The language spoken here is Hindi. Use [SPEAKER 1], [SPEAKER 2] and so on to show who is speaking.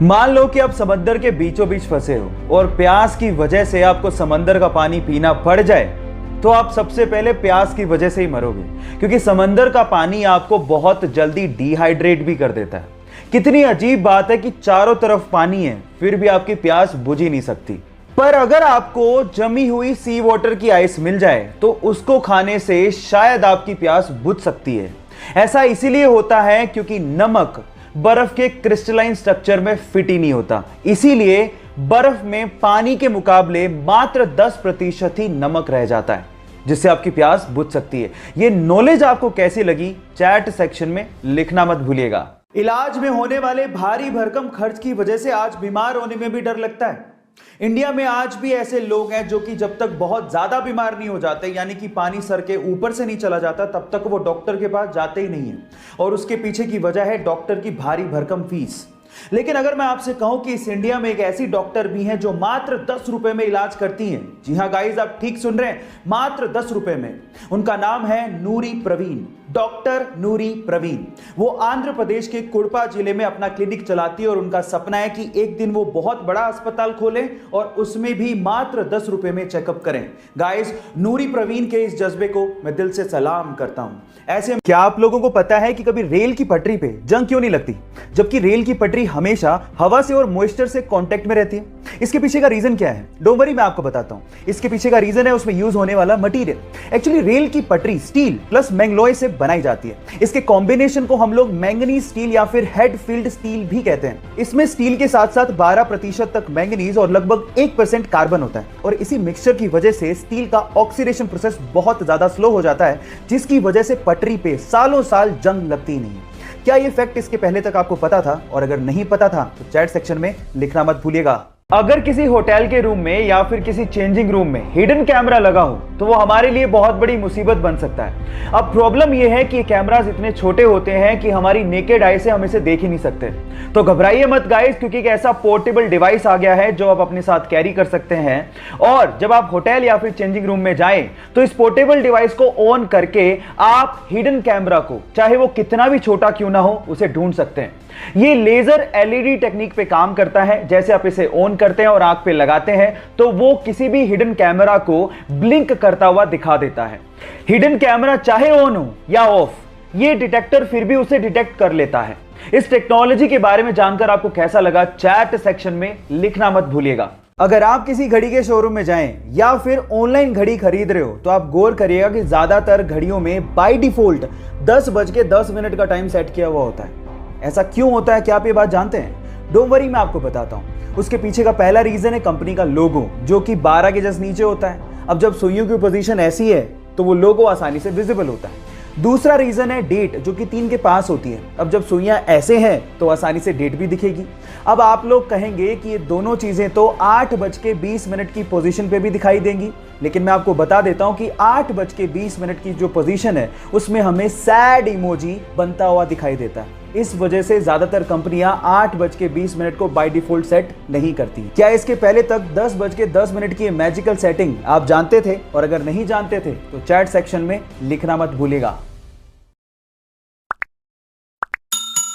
[SPEAKER 1] मान लो कि आप समंदर के बीचों बीच फंसे हो और प्यास की वजह से आपको समंदर का पानी पीना पड़ जाए, तो आप सबसे पहले प्यास की वजह से ही मरोगे, क्योंकि समंदर का पानी आपको बहुत जल्दी डिहाइड्रेट भी कर देता है। कितनी अजीब बात है कि चारों तरफ पानी है, फिर भी आपकी प्यास बुझ ही नहीं सकती। पर अगर आपको जमी हुई सी वाटर की आइस मिल जाए तो उसको खाने से शायद आपकी प्यास बुझ सकती है। ऐसा इसीलिए होता है क्योंकि नमक बर्फ के क्रिस्टलाइन स्ट्रक्चर में फिट ही नहीं होता, इसीलिए बर्फ में पानी के मुकाबले मात्र 10% ही नमक रह जाता है, जिससे आपकी प्यास बुझ सकती है। यह नॉलेज आपको कैसी लगी, चैट सेक्शन में लिखना मत भूलिएगा। इलाज में होने वाले भारी भरकम खर्च की वजह से आज बीमार होने में भी डर लगता है। इंडिया में आज भी ऐसे लोग हैं जो कि जब तक बहुत ज्यादा बीमार नहीं हो जाते, यानी कि पानी सर के ऊपर से नहीं चला जाता, तब तक वो डॉक्टर के पास जाते ही नहीं है। और उसके पीछे की वजह है डॉक्टर की भारी भरकम फीस। लेकिन अगर मैं आपसे कहूं कि इस इंडिया में एक ऐसी डॉक्टर भी हैं जो मात्र 10 रुपए में इलाज करती हैं, जी हां गाइस, आप ठीक सुन रहे हैं, मात्र 10 रुपए में। उनका नाम है नूरी प्रवीण, डॉक्टर नूरी प्रवीण। वो आंध्र प्रदेश के कुडपा जिले में अपना क्लिनिक चलाती है और उनका सपना है कि एक दिन वो बहुत बड़ा अस्पताल खोलें और उसमें भी मात्र 10 रुपए में चेकअप करें। गाइस, नूरी प्रवीण के इस जज्बे को मैं दिल से सलाम करता हूं। ऐसे क्या आप लोगों को पता है कि कभी रेल की पटरी पे जंग क्यों नहीं लगती, जबकि रेल की पटरी हमेशा हवा से और मॉइस्चर से कांटेक्ट में रहती है? इसके पीछे का रीजन क्या है? डोंट वरी, मैं आपको बताता हूं। इसके पीछे का रीजन है उसमें यूज होने वाला मटेरियल। एक्चुअली रेल की पटरी स्टील प्लस मैंगलोय से बनाई जाती है। इसके कॉम्बिनेशन को हम लोग मैंगनीज स्टील या फिर हेड फील्ड स्टील भी कहते हैं। इसमें स्टील के साथ साथ 12% तक मैंगनीज और लगभग 1% कार्बन होता है, और इसी मिक्सचर की वजह से स्टील का ऑक्सीडेशन प्रोसेस बहुत ज्यादा स्लो हो जाता है, जिसकी वजह से पटरी पे सालों साल जंग लगती नहीं। क्या ये फैक्ट इसके पहले तक आपको पता था? और अगर नहीं पता था तो चैट सेक्शन में लिखना मत भूलिएगा। अगर किसी होटल के रूम में या फिर किसी चेंजिंग रूम में हिडन कैमरा लगा हो तो वो हमारे लिए बहुत बड़ी मुसीबत बन सकता है। अब प्रॉब्लम यह है कि ये कैमरास इतने छोटे होते हैं कि हमारी नेकेड आई से हम इसे देख ही नहीं सकते। तो घबराइए मत गाइस, क्योंकि एक ऐसा पोर्टेबल डिवाइस आ गया है जो आप अपने साथ कैरी कर सकते हैं। और जब आप होटल या फिर चेंजिंग रूम में जाएं तो इस पोर्टेबल डिवाइस को ऑन करके आप हिडन कैमरा को, चाहे वो कितना भी छोटा क्यों ना हो, उसे ढूंढ सकते हैं। ये लेजर एलईडी टेक्निक पे काम करता है। जैसे आप इसे ऑन करते हैं और आंख पे लगाते हैं तो वो किसी भी हिडन कैमरा को ब्लिंक करता हुआ दिखा देता है। हिडन कैमरा चाहे ऑन हो या ऑफ, ये डिटेक्टर फिर भी उसे डिटेक्ट कर लेता है। इस टेक्नोलॉजी के बारे में जानकर आपको कैसा लगा, चैट सेक्शन में लिखना मत भूलिएगा। अगर आप किसी घड़ी के शोरूम में जाएं या फिर ऑनलाइन घड़ी खरीद रहे हो तो आप गौर करिएगा कि ज्यादातर घड़ियों में बाय डिफॉल्ट 10:10 का टाइम सेट किया हुआ होता है। ऐसा क्यों होता है, क्या आप ये बात जानते हैं? डोंट वरी, मैं आपको बताता हूं। उसके पीछे का पहला रीजन है कंपनी का लोगो, जो कि 12 के जस्ट नीचे होता है। अब जब सुइयों की पोजीशन ऐसी है तो वो लोगो आसानी से विजिबल होता है। दूसरा रीजन है डेट, जो कि 3 के पास होती है। अब जब सुइयां ऐसे हैं तो आसानी से डेट भी दिखेगी। अब आप लोग कहेंगे कि ये दोनों चीजें तो 8:20 की पोजीशन पे भी दिखाई देंगी, लेकिन मैं आपको बता देता हूं कि 8:20 की जो पोजीशन है उसमें हमें सैड इमोजी बनता हुआ दिखाई देता है। इस वजह से ज्यादातर कंपनियां 8:20 को बाय डिफॉल्ट सेट नहीं करती। क्या इसके पहले तक 10:10 की मैजिकल सेटिंग आप जानते थे? और अगर नहीं जानते थे तो चैट सेक्शन में लिखना मत भूलिएगा।